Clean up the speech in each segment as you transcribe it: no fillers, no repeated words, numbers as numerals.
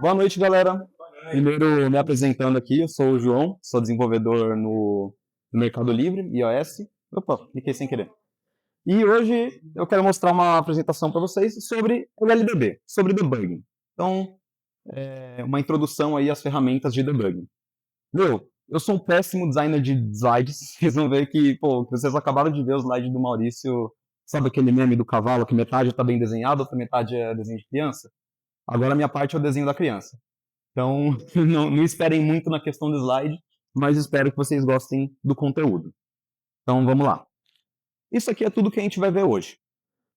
Boa noite, galera. Primeiro, me apresentando aqui, eu sou o João, sou desenvolvedor no Mercado Livre, iOS. Opa, cliquei sem querer. E hoje eu quero mostrar uma apresentação para vocês sobre o LDB, sobre debugging. Então, uma introdução aí às ferramentas de debugging. Eu sou um péssimo designer de slides. Vocês vão ver que, vocês acabaram de ver o slide do Maurício, sabe aquele meme do cavalo que metade está bem desenhado, outra metade é desenho de criança? Agora a minha parte é o desenho da criança. Então, não esperem muito na questão do slide, mas espero que vocês gostem do conteúdo. Então, vamos lá. Isso aqui é tudo que a gente vai ver hoje.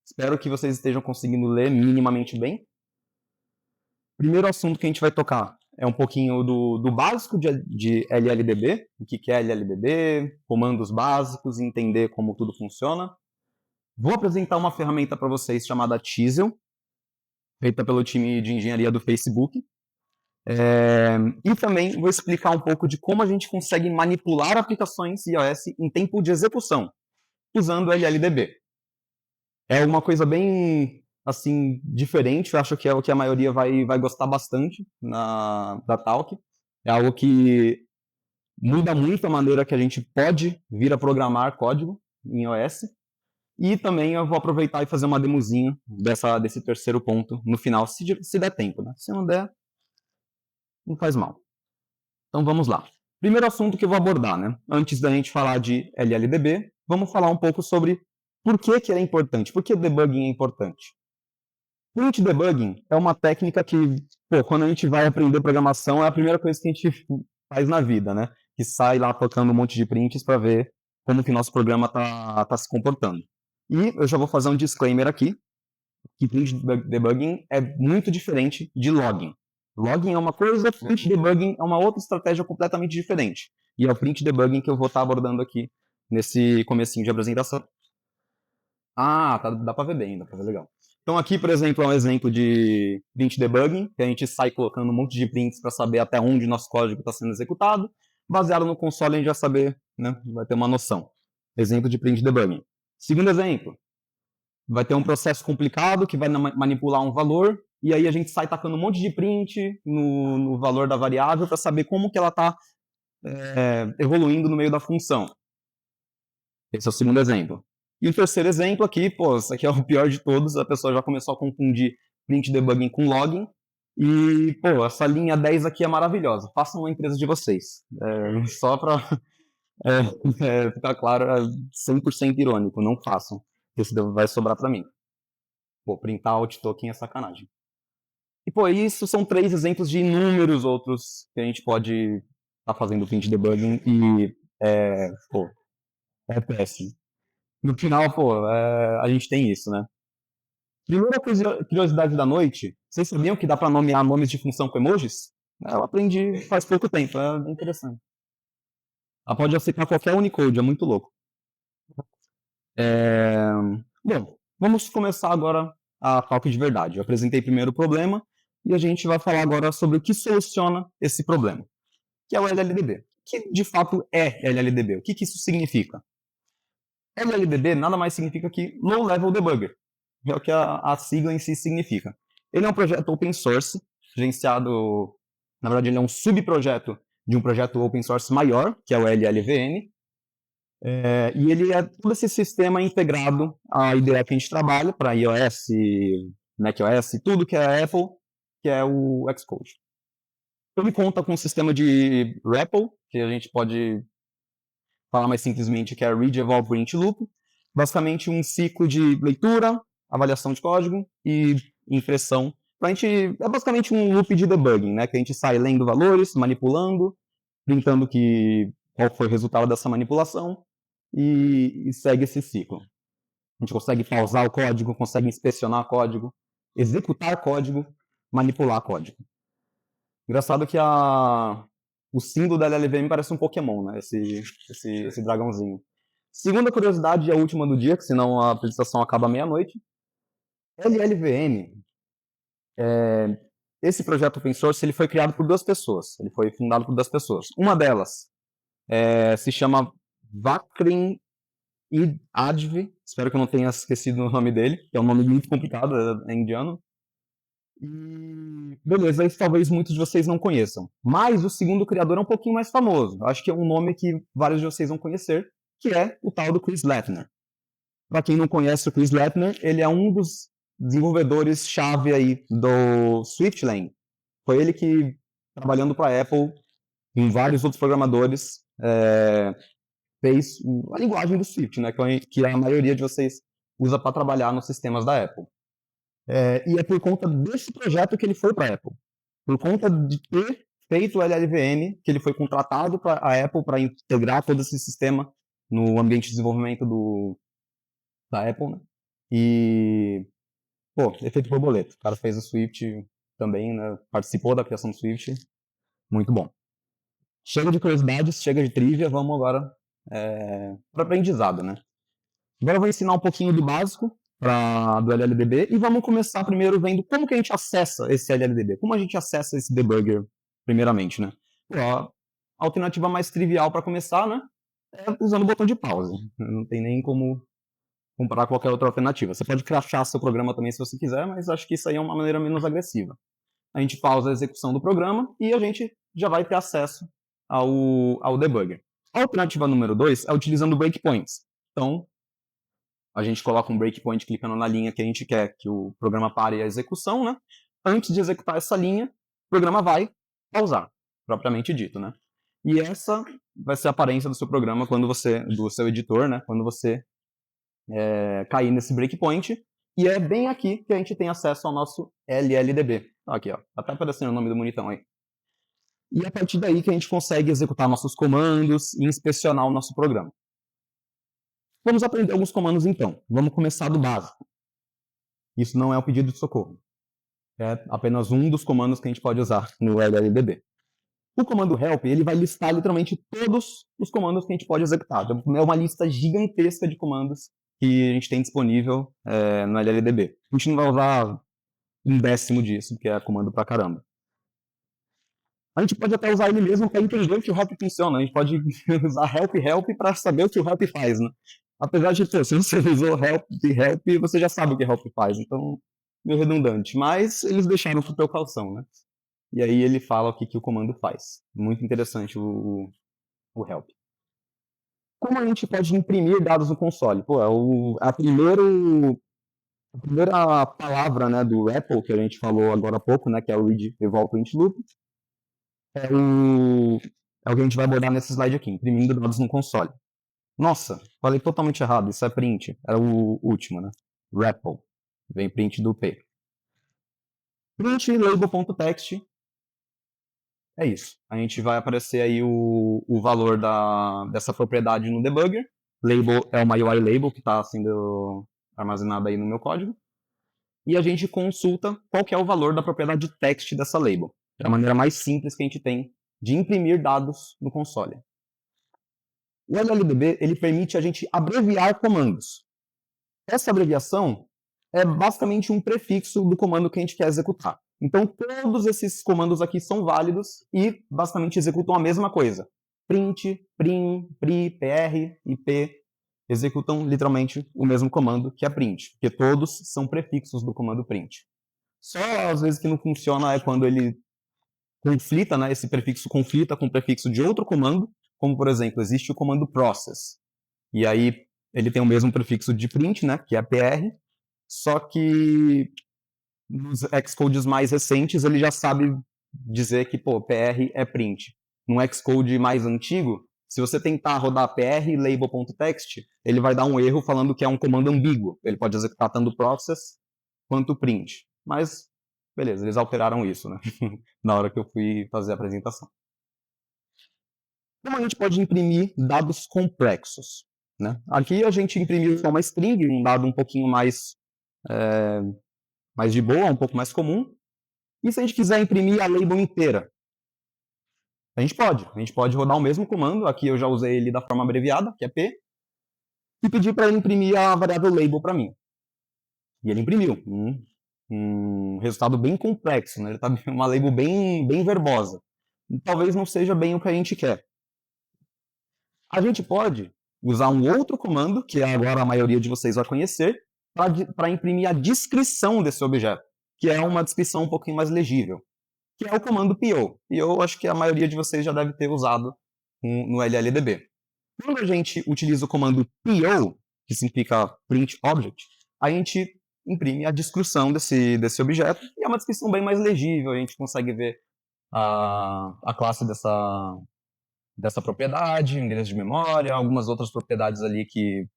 Espero que vocês estejam conseguindo ler minimamente bem. Primeiro assunto que a gente vai tocar é um pouquinho do básico de LLDB, o que é LLDB, comandos básicos, entender como tudo funciona. Vou apresentar uma ferramenta para vocês chamada Chisel, feita pelo time de engenharia do Facebook. E também vou explicar um pouco de como a gente consegue manipular aplicações iOS em tempo de execução, usando o LLDB. É uma coisa bem, assim, diferente, eu acho que é o que a maioria vai gostar bastante da Talk. É algo que muda muito a maneira que a gente pode vir a programar código em iOS. E também eu vou aproveitar e fazer uma demozinha desse terceiro ponto no final, se der tempo, né? Se não der, não faz mal. Então vamos lá. Primeiro assunto que eu vou abordar, né? Antes da gente falar de LLDB, vamos falar um pouco sobre por que ele é importante, por que debugging é importante. Print debugging é uma técnica que, quando a gente vai aprender programação, é a primeira coisa que a gente faz na vida, né? Que sai lá tocando um monte de prints para ver como que nosso programa tá se comportando. E eu já vou fazer um disclaimer aqui, que print debugging é muito diferente de logging. Logging é uma coisa, print debugging é uma outra estratégia completamente diferente. E é o print debugging que eu vou estar abordando aqui nesse comecinho de apresentação. Dá para ver bem, dá para ver legal. Então aqui, por exemplo, é um exemplo de print debugging, que a gente sai colocando um monte de prints para saber até onde nosso código está sendo executado. Baseado no console, a gente vai saber, né, vai ter uma noção. Exemplo de print debugging. Segundo exemplo, vai ter um processo complicado que vai manipular um valor, e aí a gente sai tacando um monte de print no valor da variável para saber como que ela está evoluindo no meio da função. Esse é o segundo exemplo. E o terceiro exemplo aqui, esse aqui é o pior de todos, a pessoa já começou a confundir print debugging com logging, e, essa linha 10 aqui é maravilhosa. Façam uma empresa de vocês. Só para ficar claro, é 100% irônico, não façam. Isso vai sobrar para mim. Printar alt token é sacanagem. E, isso são 3 exemplos de inúmeros outros que a gente pode estar fazendo print debugging e é péssimo. No final, a gente tem isso, né? Primeira curiosidade da noite, vocês sabiam que dá para nomear nomes de função com emojis? Eu aprendi faz pouco tempo, é bem interessante. Ela pode aceitar qualquer Unicode, é muito louco. Bom, vamos começar agora a talk de verdade. Eu apresentei primeiro o problema e a gente vai falar agora sobre o que soluciona esse problema, que é o LLDB. O que de fato é LLDB? O que isso significa? LLDB nada mais significa que Low Level Debugger, é o que a sigla em si significa. Ele é um projeto open source, gerenciado, na verdade ele é um subprojeto de um projeto open source maior, que é o LLVM, e ele é todo esse sistema integrado à IDE que a gente trabalha, para iOS, macOS, tudo que é Apple, que é o Xcode. Ele conta com um sistema de REPL, que a gente pode falar mais simplesmente que é Read, Evolve, Print Loop, basicamente um ciclo de leitura, avaliação de código e impressão. É basicamente um loop de debugging, né? Que a gente sai lendo valores, manipulando, printando qual foi o resultado dessa manipulação e segue esse ciclo. A gente consegue pausar o código, consegue inspecionar código, executar código, manipular código. Engraçado que o símbolo da LLVM parece um Pokémon, né? Esse dragãozinho. Segunda curiosidade e a última do dia, que senão a apresentação acaba meia-noite. LLVM, esse projeto open source, ele foi criado por 2 pessoas. Ele foi fundado por 2 pessoas. Uma delas se chama Vakrin Advi, espero que eu não tenha esquecido o nome dele, que é um nome muito complicado, é indiano. E, beleza, isso talvez muitos de vocês não conheçam. Mas o segundo criador é um pouquinho mais famoso. Acho que é um nome que vários de vocês vão conhecer, que é o tal do Chris Lattner. Para quem não conhece o Chris Lattner, ele é um dos desenvolvedores-chave aí do Swiftlang. Foi ele que, trabalhando para a Apple, com vários outros programadores, fez a linguagem do Swift, né, que a maioria de vocês usa para trabalhar nos sistemas da Apple. E é por conta desse projeto que ele foi para a Apple. Por conta de ter feito o LLVM, que ele foi contratado para a Apple para integrar todo esse sistema no ambiente de desenvolvimento da Apple, né? E, pô, efeito borboleta. O cara fez o Swift também, né? Participou da criação do Swift. Muito bom. Chega de curiosidades, chega de trivia, vamos agora para aprendizado, né? Agora eu vou ensinar um pouquinho do básico do LLDB e vamos começar primeiro vendo como que a gente acessa esse LLDB, como a gente acessa esse debugger primeiramente, né? Pô, a alternativa mais trivial para começar, né, é usando o botão de pausa. Não tem nem como comparar qualquer outra alternativa. Você pode crashar seu programa também se você quiser, mas acho que isso aí é uma maneira menos agressiva. A gente pausa a execução do programa e a gente já vai ter acesso ao debugger. A alternativa número 2 é utilizando breakpoints. Então, a gente coloca um breakpoint clicando na linha que a gente quer que o programa pare a execução, né? Antes de executar essa linha, o programa vai pausar, propriamente dito, né? E essa vai ser a aparência do seu programa do seu editor, né? Quando você cair nesse breakpoint. E é bem aqui que a gente tem acesso ao nosso LLDB. Aqui, ó. Tá até aparecendo o nome do bonitão aí. E é a partir daí que a gente consegue executar nossos comandos e inspecionar o nosso programa. Vamos aprender alguns comandos então. Vamos começar do básico. Isso não é um pedido de socorro. É apenas um dos comandos que a gente pode usar no LLDB. O comando help, ele vai listar literalmente todos os comandos que a gente pode executar. É uma lista gigantesca de comandos que a gente tem disponível no LLDB. A gente não vai usar um décimo disso, porque é comando pra caramba. A gente pode até usar ele mesmo para entender que o help funciona. A gente pode usar help para saber o que o help faz, né? Apesar de, pô, se você usou help, você já sabe o que help faz. Então, meio redundante. Mas eles deixaram por precaução, né? E aí ele fala o que o comando faz. Muito interessante o help. Como a gente pode imprimir dados no console? Pô, a primeira palavra, né, do REPL, que a gente falou agora há pouco, né, que é o read, eval, print, loop, é o que a gente vai abordar nesse slide aqui, imprimindo dados no console. Nossa, falei totalmente errado, isso é print, era o último, né? REPL, vem print do P. Print label.text, é isso. A gente vai aparecer aí o valor dessa propriedade no debugger. Label é uma UI label que está sendo armazenada aí no meu código. E a gente consulta qual que é o valor da propriedade text dessa label. É a maneira mais simples que a gente tem de imprimir dados no console. O LLDB ele permite a gente abreviar comandos. Essa abreviação é basicamente um prefixo do comando que a gente quer executar. Então, todos esses comandos aqui são válidos e basicamente executam a mesma coisa. Print, prim, pri, pr e p executam literalmente o mesmo comando que é print, porque todos são prefixos do comando print. Só às vezes que não funciona é quando ele conflita, né, esse prefixo conflita com o prefixo de outro comando, como por exemplo, existe o comando process. E aí ele tem o mesmo prefixo de print, né, que é pr, só que nos Xcodes mais recentes ele já sabe dizer que, pô, pr é print. No Xcode mais antigo, se você tentar rodar pr label.text, ele vai dar um erro falando que é um comando ambíguo. Ele pode executar tanto process quanto print. Mas, beleza, eles alteraram isso, né? Na hora que eu fui fazer a apresentação. Como a gente pode imprimir dados complexos? Né? Aqui a gente imprimiu só uma string, um dado um pouquinho mais de boa, um pouco mais comum. E se a gente quiser imprimir a label inteira? A gente pode rodar o mesmo comando, aqui eu já usei ele da forma abreviada, que é P, e pedir para ele imprimir a variável label para mim. E ele imprimiu um resultado bem complexo, né? Ele está uma label bem verbosa. E talvez não seja bem o que a gente quer. A gente pode usar um outro comando, que agora a maioria de vocês vai conhecer, para imprimir a descrição desse objeto. que é uma descrição um pouquinho mais legível, que é o comando PO. PO, acho que a maioria de vocês já deve ter usado no LLDB. Quando a gente utiliza o comando PO, que significa Print Object, a gente imprime a descrição desse objeto, e é uma descrição bem mais legível, a gente consegue ver a classe dessa propriedade, endereço de memória, algumas outras propriedades ali que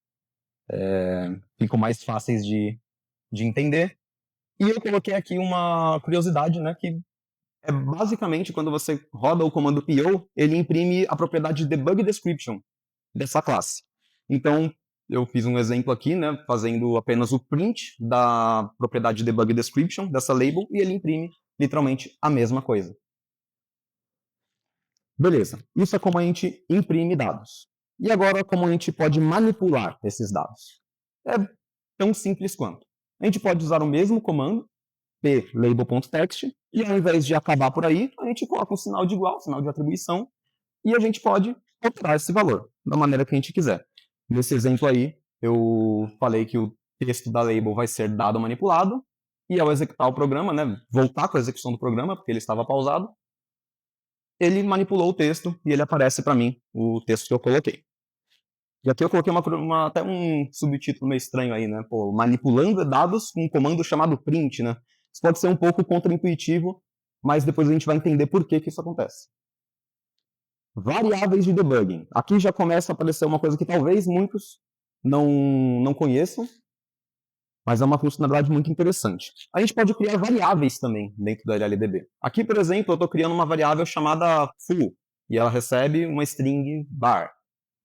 ficam mais fáceis de entender. E eu coloquei aqui uma curiosidade, né, que é basicamente quando você roda o comando PO, ele imprime a propriedade debug description dessa classe. Então, eu fiz um exemplo aqui, né, fazendo apenas o print da propriedade debug description dessa label e ele imprime literalmente a mesma coisa. Beleza, isso é como a gente imprime dados. E agora, como a gente pode manipular esses dados? É tão simples quanto. A gente pode usar o mesmo comando, plabel.text, e ao invés de acabar por aí, a gente coloca um sinal de igual, sinal de atribuição, e a gente pode alterar esse valor da maneira que a gente quiser. Nesse exemplo aí, eu falei que o texto da label vai ser dado manipulado, e ao executar o programa, né, voltar com a execução do programa, porque ele estava pausado, ele manipulou o texto e ele aparece para mim o texto que eu coloquei. E aqui eu coloquei até um subtítulo meio estranho aí, né? Pô, manipulando dados com um comando chamado print, né? Isso pode ser um pouco contraintuitivo, mas depois a gente vai entender por que isso acontece. Variáveis de debugging. Aqui já começa a aparecer uma coisa que talvez muitos não conheçam, mas é uma funcionalidade muito interessante. A gente pode criar variáveis também dentro do LLDB. Aqui, por exemplo, eu estou criando uma variável chamada full, e ela recebe uma string bar.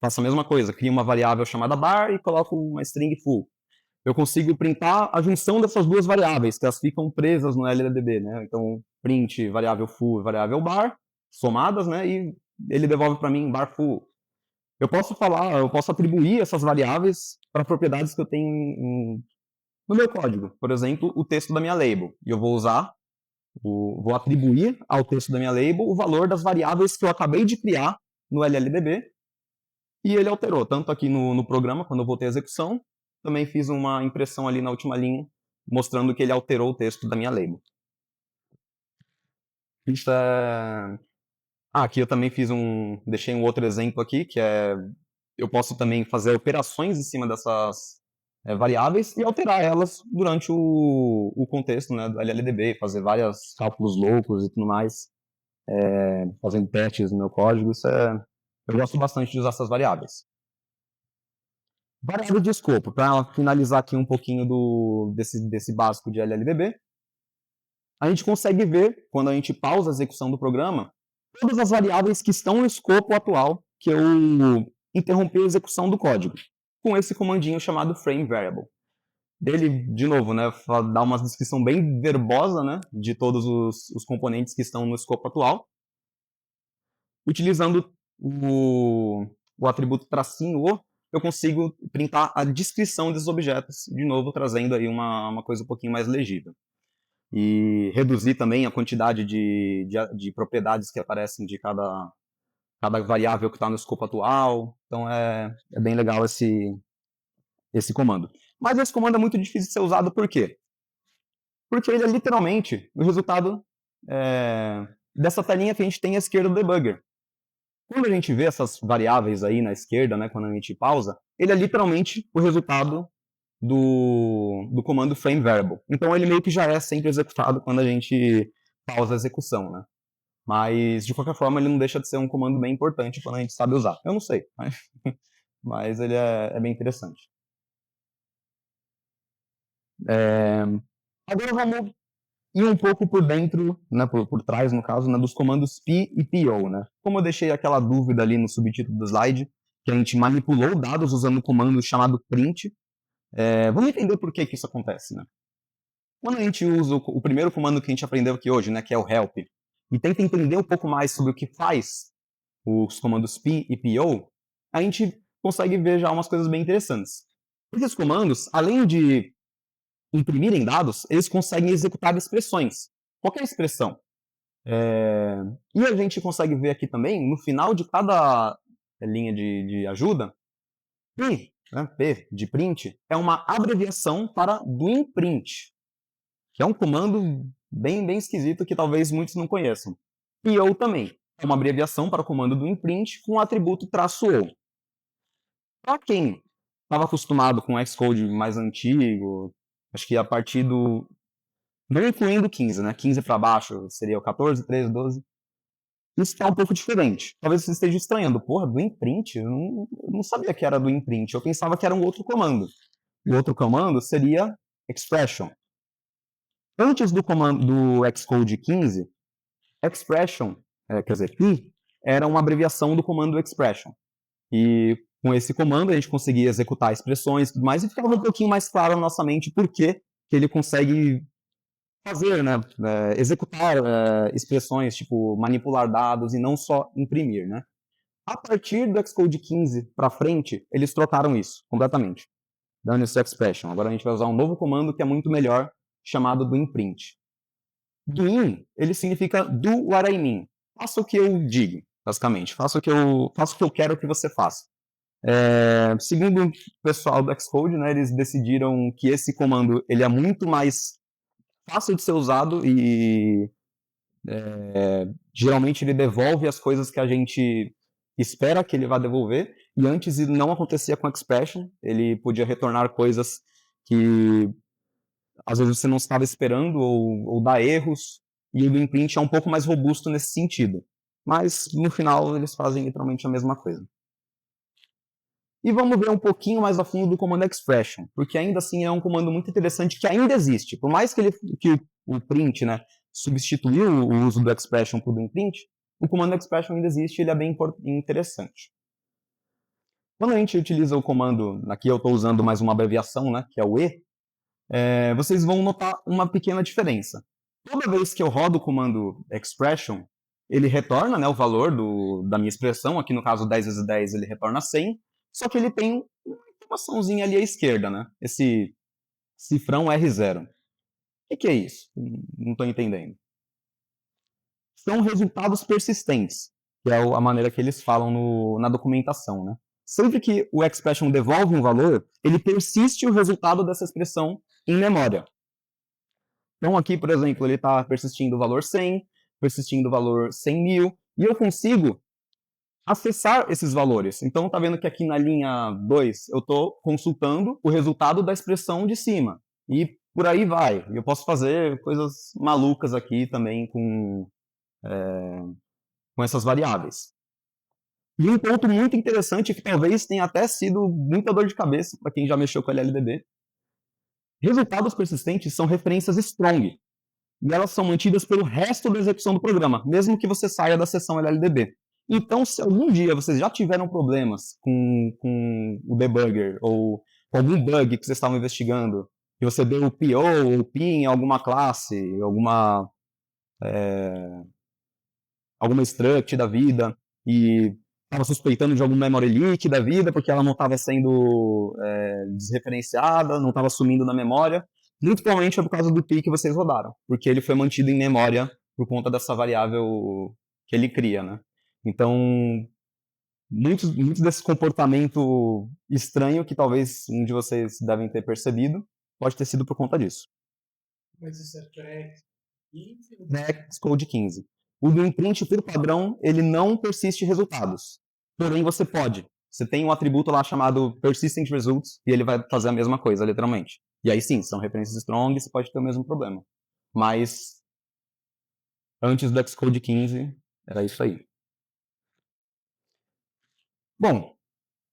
Faço a mesma coisa, crio uma variável chamada bar e coloco uma string full. Eu consigo printar a junção dessas duas variáveis, que elas ficam presas no LLDB, né? Então, print variável full e variável bar, somadas, né? E ele devolve para mim bar full. Eu posso atribuir essas variáveis para propriedades que eu tenho no meu código. Por exemplo, o texto da minha label. E eu vou atribuir ao texto da minha label o valor das variáveis que eu acabei de criar no LLDB. E ele alterou, tanto aqui no programa, quando eu voltei à execução, também fiz uma impressão ali na última linha, mostrando que ele alterou o texto da minha label. Isso é... aqui eu também deixei um outro exemplo aqui, que é, eu posso também fazer operações em cima dessas variáveis e alterar elas durante o contexto, né, do LLDB, fazer vários cálculos loucos e tudo mais, fazendo testes no meu código. Eu gosto bastante de usar essas variáveis. Variável de escopo, para finalizar aqui um pouquinho desse básico de LLDB, a gente consegue ver, quando a gente pausa a execução do programa, todas as variáveis que estão no escopo atual que eu interrompi a execução do código, com esse comandinho chamado frame variable. Ele, de novo, né, dá uma descrição bem verbosa, né, de todos os componentes que estão no escopo atual, utilizando o atributo tracinho "o", eu consigo printar a descrição desses objetos, de novo trazendo aí uma coisa um pouquinho mais legível. E reduzir também a quantidade de propriedades que aparecem de cada variável que está no escopo atual. Então é bem legal esse comando. Mas esse comando é muito difícil de ser usado por quê? Porque ele é literalmente o resultado dessa telinha que a gente tem à esquerda do debugger. Quando a gente vê essas variáveis aí na esquerda, né, quando a gente pausa, ele é literalmente o resultado do comando frame variable. Então ele meio que já é sempre executado quando a gente pausa a execução, né? Mas de qualquer forma ele não deixa de ser um comando bem importante quando a gente sabe usar. Eu não sei, mas ele é bem interessante. Agora vamos ir um pouco por dentro, né, por trás no caso, né, dos comandos p e po, né? Como eu deixei aquela dúvida ali no subtítulo do slide, que a gente manipulou dados usando o comando chamado print, vamos entender por que isso acontece, né? Quando a gente usa o primeiro comando que a gente aprendeu aqui hoje, né, que é o help, e tenta entender um pouco mais sobre o que faz os comandos p e po, a gente consegue ver já umas coisas bem interessantes. Porque os comandos, além de imprimirem dados, eles conseguem executar expressões. Qualquer expressão. E a gente consegue ver aqui também, no final de cada linha de ajuda, P, né, P de print, é uma abreviação para do imprint, que é um comando bem esquisito que talvez muitos não conheçam. PO também é uma abreviação para o comando do imprint com o atributo "-o". Para quem estava acostumado com o Xcode mais antigo, acho que a partir do... não incluindo 15, né? 15 para baixo seria o 14, 13, 12. Isso está um pouco diferente. Talvez você esteja estranhando. Porra, do imprint? Eu não sabia que era do imprint. Eu pensava que era um outro comando. O outro comando seria expression. Antes do comando do Xcode 15, expression, quer dizer, p, era uma abreviação do comando expression. E com esse comando a gente conseguia executar expressões e tudo mais, e ficava um pouquinho mais claro na nossa mente por que ele consegue fazer, né, executar expressões, tipo manipular dados e não só imprimir, né. A partir do Xcode 15 para frente, eles trocaram isso completamente. Dane-se expression. Agora a gente vai usar um novo comando que é muito melhor, chamado do imprint. Do in, ele significa do what I mean. Faça o que eu digo, basicamente. Faça o que eu quero que você faça. Segundo o pessoal do Xcode, né, eles decidiram que esse comando ele é muito mais fácil de ser usado e geralmente ele devolve as coisas que a gente espera que ele vá devolver, e antes não acontecia com expression, ele podia retornar coisas que às vezes você não estava esperando ou dar erros, e o do imprint é um pouco mais robusto nesse sentido. Mas no final eles fazem literalmente a mesma coisa. E vamos ver um pouquinho mais a fundo do comando expression, porque ainda assim é um comando muito interessante que ainda existe. Por mais que o print, né, substituiu o uso do expression por do imprint, o comando expression ainda existe e ele é bem interessante. Quando a gente utiliza o comando, aqui eu estou usando mais uma abreviação, né, que é o E, vocês vão notar uma pequena diferença. Toda vez que eu rodo o comando expression, ele retorna, né, o valor da minha expressão, aqui no caso 10 vezes 10 ele retorna 100, só que ele tem uma informaçãozinha ali à esquerda, né? Esse cifrão R0. O que é isso? Não estou entendendo. São resultados persistentes, que é a maneira que eles falam na documentação, né? Sempre que o expression devolve um valor, ele persiste o resultado dessa expressão em memória. Então aqui, por exemplo, ele está persistindo o valor 100, persistindo o valor 100.000, e eu consigo acessar esses valores. Então, está vendo que aqui na linha 2 eu estou consultando o resultado da expressão de cima. E por aí vai. Eu posso fazer coisas malucas aqui também com essas variáveis. E um ponto muito interessante, que talvez tenha até sido muita dor de cabeça para quem já mexeu com LLDB. Resultados persistentes são referências strong. E elas são mantidas pelo resto da execução do programa, mesmo que você saia da seção LLDB. Então, se algum dia vocês já tiveram problemas com o debugger ou com algum bug que vocês estavam investigando, e você deu o PO ou o PIN em alguma classe, alguma struct da vida, e estava suspeitando de algum memory leak da vida, porque ela não estava sendo desreferenciada, não estava sumindo na memória, muito provavelmente é por causa do PI que vocês rodaram, porque ele foi mantido em memória por conta dessa variável que ele cria, né? Então, muitos desse comportamento estranho que talvez um de vocês devem ter percebido, pode ter sido por conta disso. Mas isso é pré-15? Xcode 15. O do imprint, por padrão, ele não persiste resultados. Porém, você pode. Você tem um atributo lá chamado persistent results e ele vai fazer a mesma coisa, literalmente. E aí sim, são referências strong e você pode ter o mesmo problema. Mas antes do Xcode 15, era isso aí. Bom,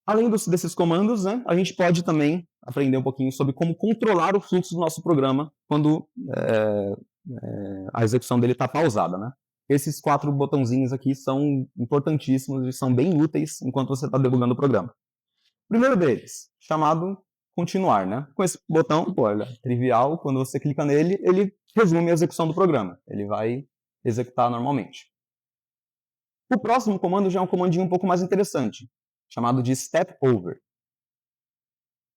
além desses comandos, né, a gente pode também aprender um pouquinho sobre como controlar o fluxo do nosso programa quando a execução dele está pausada, né? Esses 4 botãozinhos aqui são importantíssimos e são bem úteis enquanto você está debugando o programa. O primeiro deles, chamado continuar, né? Com esse botão, pô, olha, trivial, quando você clica nele, ele resume a execução do programa. Ele vai executar normalmente. O próximo comando já é um comandinho um pouco mais interessante, chamado de step over.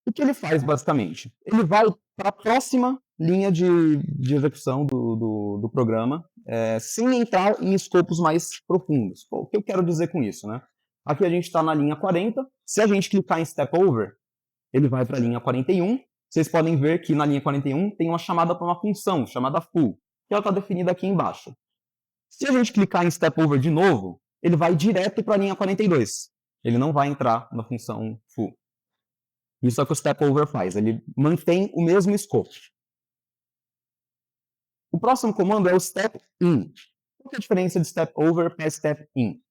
O que ele faz, basicamente? Ele vai para a próxima linha de execução do programa, sem entrar em escopos mais profundos. Pô, o que eu quero dizer com isso, né? Aqui a gente está na linha 40. Se a gente clicar em Step Over, ele vai para a linha 41. vocês podem ver que na linha 41 tem uma chamada para uma função chamada foo, que ela está definida aqui embaixo. Se a gente clicar em step over de novo, ele vai direto para a linha 42. Ele não vai entrar na função foo. Isso é o que o step over faz, ele mantém o mesmo escopo. O próximo comando é o step in. Qual é a diferença de step over para step in?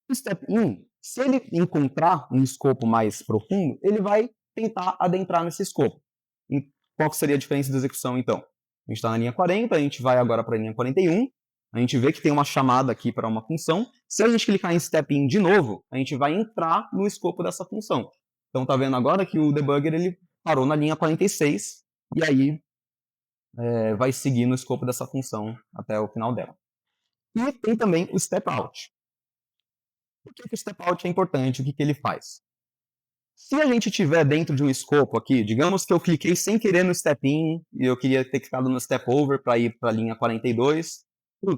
O step in, se ele encontrar um escopo mais profundo, ele vai tentar adentrar nesse escopo. E qual que seria a diferença de execução, então? A gente está na linha 40, a gente vai agora para a linha 41, a gente vê que tem uma chamada aqui para uma função. Se a gente clicar em step in de novo, a gente vai entrar no escopo dessa função. Então, está vendo agora que o debugger ele parou na linha 46, e aí vai seguir no escopo dessa função até o final dela. E tem também o step out. Por que o step out é importante? O que ele faz? Se a gente estiver dentro de um escopo aqui, digamos que eu cliquei sem querer no step in e eu queria ter clicado no step over para ir para a linha 42,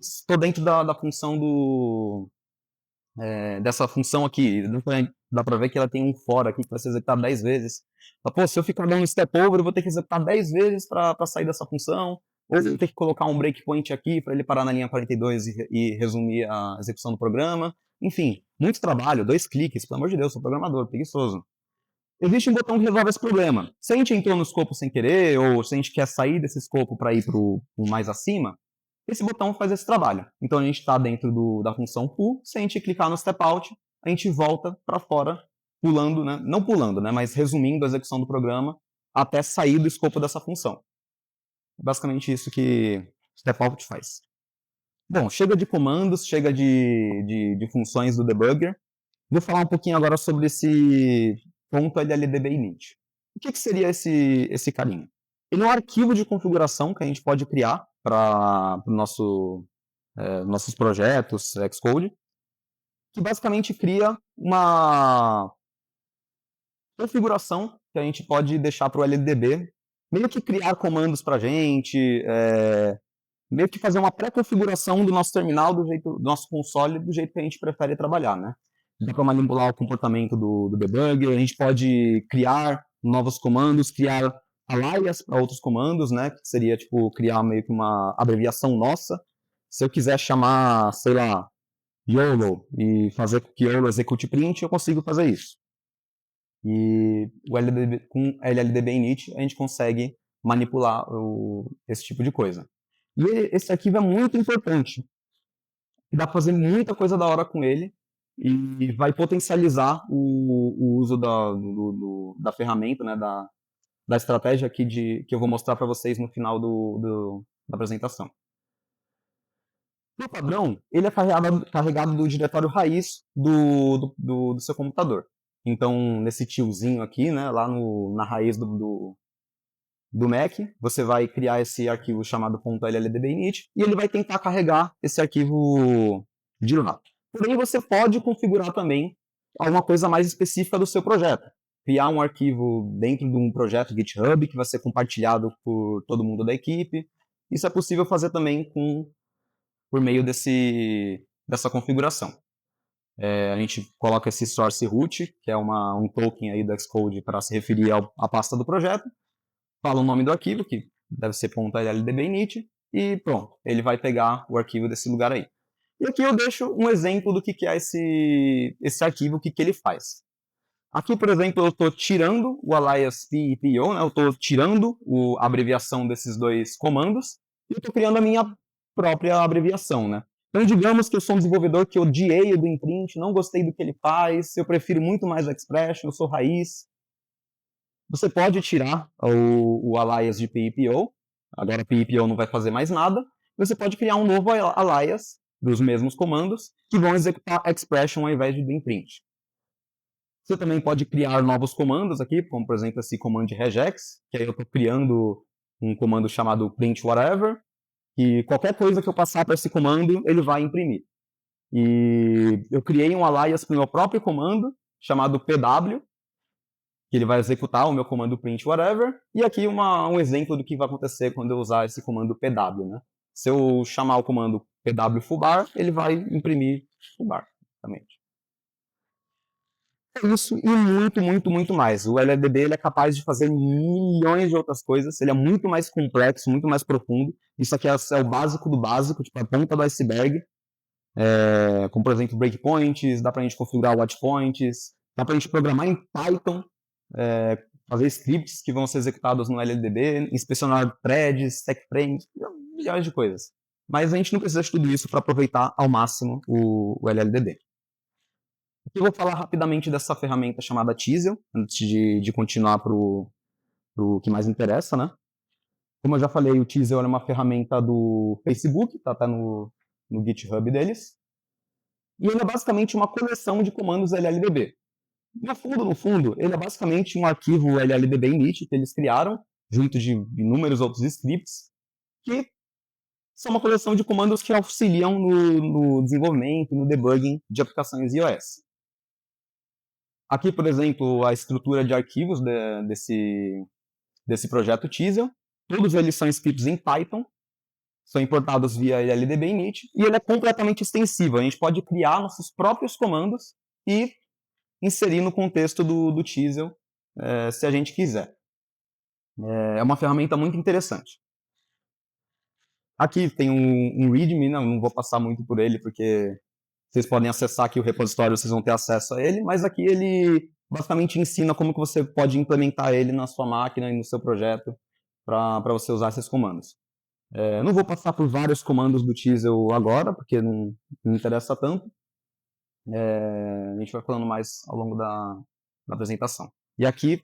estou dentro da função dessa função aqui. Dá para ver que ela tem um for aqui que vai ser executado 10 vezes. Pô, se eu ficar dando um step over, eu vou ter que executar 10 vezes para sair dessa função. Ou eu vou ter que colocar um breakpoint aqui para ele parar na linha 42 e resumir a execução do programa. Enfim, muito trabalho, 2 cliques, pelo amor de Deus, sou programador, preguiçoso. Existe um botão que resolve esse problema. Se a gente entrou no escopo sem querer, ou se a gente quer sair desse escopo para ir para o mais acima, esse botão faz esse trabalho. Então a gente está dentro da função pull, se a gente clicar no step out, a gente volta para fora, pulando, né? Não pulando, né? Mas resumindo a execução do programa até sair do escopo dessa função. Basicamente isso que o step out faz. Bom, chega de comandos, chega de funções do debugger. Vou falar um pouquinho agora sobre esse .lldb init. O que seria esse carinha? Ele é um arquivo de configuração que a gente pode criar para nossos projetos Xcode, que basicamente cria uma configuração que a gente pode deixar para o LDB, meio que criar comandos para a gente, meio que fazer uma pré-configuração do nosso terminal, do nosso console, do jeito que a gente prefere trabalhar, né? Dá para manipular o comportamento do debugger, a gente pode criar novos comandos, criar alias para outros comandos, né? Que seria, tipo, criar meio que uma abreviação nossa. Se eu quiser chamar, sei lá, YOLO e fazer com que YOLO execute print, eu consigo fazer isso. E com LLDB init a gente consegue manipular esse tipo de coisa. E esse arquivo é muito importante. Dá para fazer muita coisa da hora com ele e vai potencializar o uso da ferramenta, né, da estratégia aqui que eu vou mostrar para vocês no final da apresentação. No padrão, ele é carregado do diretório raiz do seu computador. Então, nesse tiozinho aqui, né, lá na raiz do Mac, você vai criar esse arquivo chamado .lldbinit e ele vai tentar carregar esse arquivo de lá. Porém, você pode configurar também alguma coisa mais específica do seu projeto. Criar um arquivo dentro de um projeto GitHub que vai ser compartilhado por todo mundo da equipe. Isso é possível fazer também por meio dessa configuração. A gente coloca esse source root, que é um token aí do Xcode para se referir à pasta do projeto, fala o nome do arquivo, que deve ser .lldbinit, e pronto, ele vai pegar o arquivo desse lugar aí. E aqui eu deixo um exemplo do que é esse arquivo, o que ele faz. Aqui, por exemplo, eu estou tirando o alias p e po, né? Eu estou tirando a abreviação desses 2 comandos, e eu estou criando a minha própria abreviação, né? Então, digamos que eu sou um desenvolvedor que odiei o do imprint, não gostei do que ele faz, eu prefiro muito mais o expression, eu sou raiz. Você pode tirar o alias de PIPO, agora PIPO não vai fazer mais nada. Você pode criar um novo alias dos mesmos comandos que vão executar expression ao invés do imprint. Você também pode criar novos comandos aqui, como por exemplo esse command regex, que aí eu estou criando um comando chamado print whatever, e qualquer coisa que eu passar para esse comando, ele vai imprimir. E eu criei um alias para o meu próprio comando, chamado pw, que ele vai executar o meu comando print whatever, e aqui um exemplo do que vai acontecer quando eu usar esse comando pw, né? Se eu chamar o comando pw foobar, ele vai imprimir foobar, basicamente. É isso e muito, muito, muito mais. O LLDB ele é capaz de fazer milhões de outras coisas, ele é muito mais complexo, muito mais profundo. Isso aqui é o básico do básico, tipo a ponta do iceberg, como por exemplo breakpoints, dá pra gente configurar watchpoints, dá pra gente programar em Python, fazer scripts que vão ser executados no LLDB, inspecionar threads, stack frames, milhões de coisas. Mas a gente não precisa de tudo isso para aproveitar ao máximo o LLDB. Aqui eu vou falar rapidamente dessa ferramenta chamada Teasel, antes de continuar para o que mais interessa, né? Como eu já falei, o Teasel é uma ferramenta do Facebook, tá no GitHub deles. E ele é basicamente uma coleção de comandos LLDB. No fundo, ele é basicamente um arquivo LLDB init que eles criaram, junto de inúmeros outros scripts, que são uma coleção de comandos que auxiliam no desenvolvimento, no debugging de aplicações iOS. Aqui, por exemplo, a estrutura de arquivos desse projeto Teasel. Todos eles são scripts em Python, são importados via LLDB init, e ele é completamente extensível. A gente pode criar nossos próprios comandos e inserir no contexto do Teasel, se a gente quiser. É uma ferramenta muito interessante. Aqui tem um README, não vou passar muito por ele, porque vocês podem acessar aqui o repositório, vocês vão ter acesso a ele, mas aqui ele basicamente ensina como que você pode implementar ele na sua máquina e no seu projeto para você usar esses comandos. Não vou passar por vários comandos do Teasel agora, porque não interessa tanto. A gente vai falando mais ao longo da apresentação. E aqui,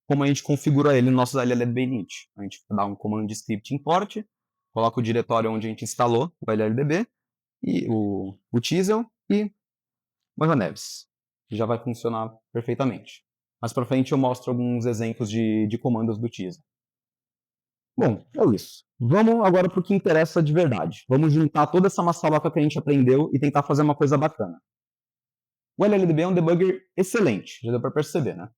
como a gente configura ele no nosso LLDB init. A gente dá um comando de script import, coloca o diretório onde a gente instalou o LLDB, e o Teasel e Neves, que já vai funcionar perfeitamente. Mais para frente eu mostro alguns exemplos de comandos do Teasel. Bom, é isso. Vamos agora para o que interessa de verdade. Vamos juntar toda essa maçaroca que a gente aprendeu e tentar fazer uma coisa bacana. O LLDB é um debugger excelente, já deu para perceber, né?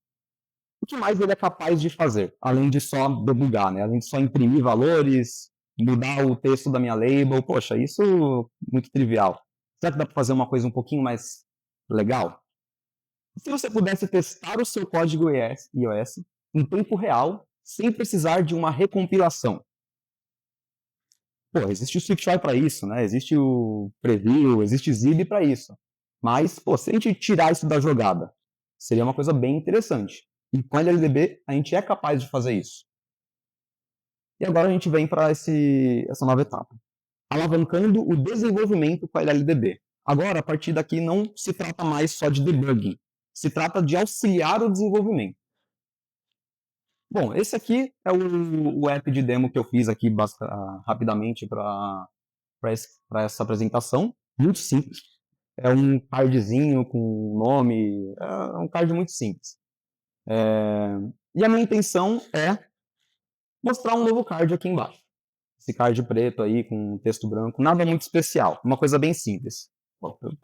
O que mais ele é capaz de fazer, além de só debugar, né? Além de só imprimir valores, mudar o texto da minha label, poxa, isso é muito trivial. Será que dá para fazer uma coisa um pouquinho mais legal? Se você pudesse testar o seu código iOS em tempo real, sem precisar de uma recompilação. Pô, existe o SwiftUI para isso, né? Existe o Preview, existe Zib para isso. Mas, pô, se a gente tirar isso da jogada, seria uma coisa bem interessante. E com a LLDB, a gente é capaz de fazer isso. E agora a gente vem para essa nova etapa. Alavancando o desenvolvimento com a LLDB. Agora, a partir daqui, não se trata mais só de debugging. Se trata de auxiliar o desenvolvimento. Bom, esse aqui é o app de demo que eu fiz aqui rapidamente para essa apresentação. Muito simples. É um cardzinho com nome, é um card muito simples. E a minha intenção é mostrar um novo card aqui embaixo. Esse card preto aí com texto branco, nada muito especial, uma coisa bem simples.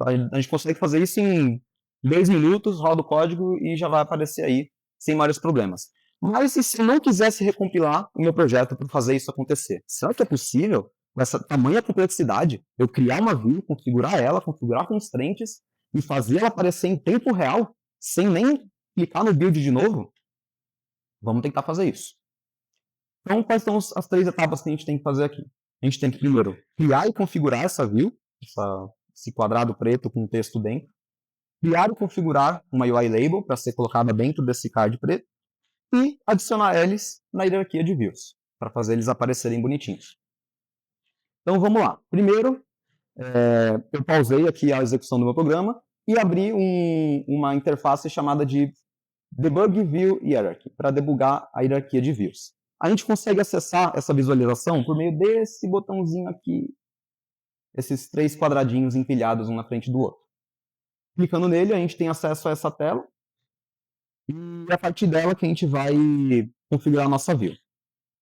A gente consegue fazer isso em 10 minutos, roda o código e já vai aparecer aí sem maiores problemas. Mas e se eu não quisesse recompilar o meu projeto para fazer isso acontecer? Será que é possível, com essa tamanha complexidade, eu criar uma view, configurar ela, configurar constraints e fazer ela aparecer em tempo real, sem nem clicar no build de novo? Vamos tentar fazer isso. Então, quais são as 3 etapas que a gente tem que fazer aqui? A gente tem que, primeiro, criar e configurar essa view, esse quadrado preto com texto dentro. Criar e configurar uma UI label para ser colocada dentro desse card preto. E adicionar eles na hierarquia de views, para fazer eles aparecerem bonitinhos. Então, vamos lá. Primeiro, eu pausei aqui a execução do meu programa e abri uma interface chamada de Debug View Hierarchy, para debugar a hierarquia de views. A gente consegue acessar essa visualização por meio desse botãozinho aqui, esses 3 quadradinhos empilhados um na frente do outro. Clicando nele, a gente tem acesso a essa tela, e é a partir dela que a gente vai configurar a nossa view.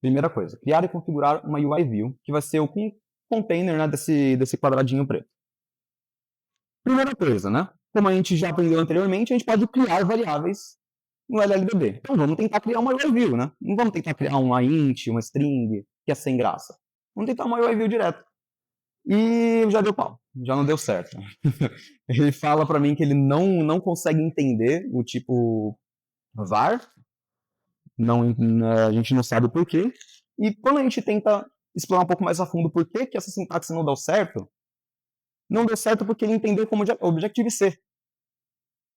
Primeira coisa, criar e configurar uma UI view, que vai ser o container, né, desse quadradinho preto. Primeira coisa, né? Como a gente já aprendeu anteriormente, a gente pode criar variáveis no LLDB. Então vamos tentar criar uma UI view, né? Não vamos tentar criar uma int, uma string, que é sem graça. Vamos tentar uma UI view direto. e já deu pau, já não deu certo. Ele fala para mim que ele não consegue entender o tipo var, a gente não sabe por quê, e quando a gente tenta explorar um pouco mais a fundo por que essa sintaxe não deu certo porque ele entendeu como Objective-C.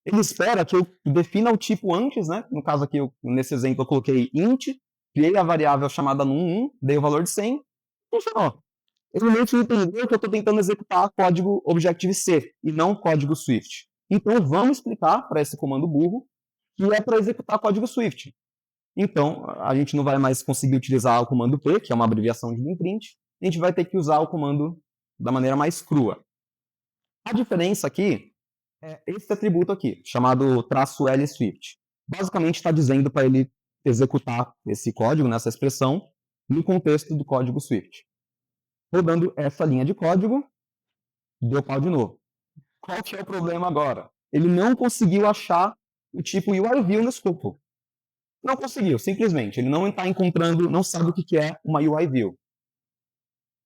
Ele espera que eu defina o tipo antes, né? No caso aqui, nesse exemplo, eu coloquei int, criei a variável chamada num1, dei o valor de 100, funcionou. Ele meio que entendeu que eu estou tentando executar código Objective-C e não código Swift. Então, vamos explicar para esse comando burro que é para executar código Swift. Então, a gente não vai mais conseguir utilizar o comando p, que é uma abreviação de print, a gente vai ter que usar o comando da maneira mais crua. A diferença aqui é esse atributo aqui, chamado "-lSwift". Basicamente está dizendo para ele executar esse código, nessa expressão, no contexto do código Swift. Rodando essa linha de código, deu pau de novo. Qual que é o problema agora? Ele não conseguiu achar o tipo UIView no escopo. Não conseguiu, simplesmente. Ele não está encontrando, não sabe o que é uma UIView.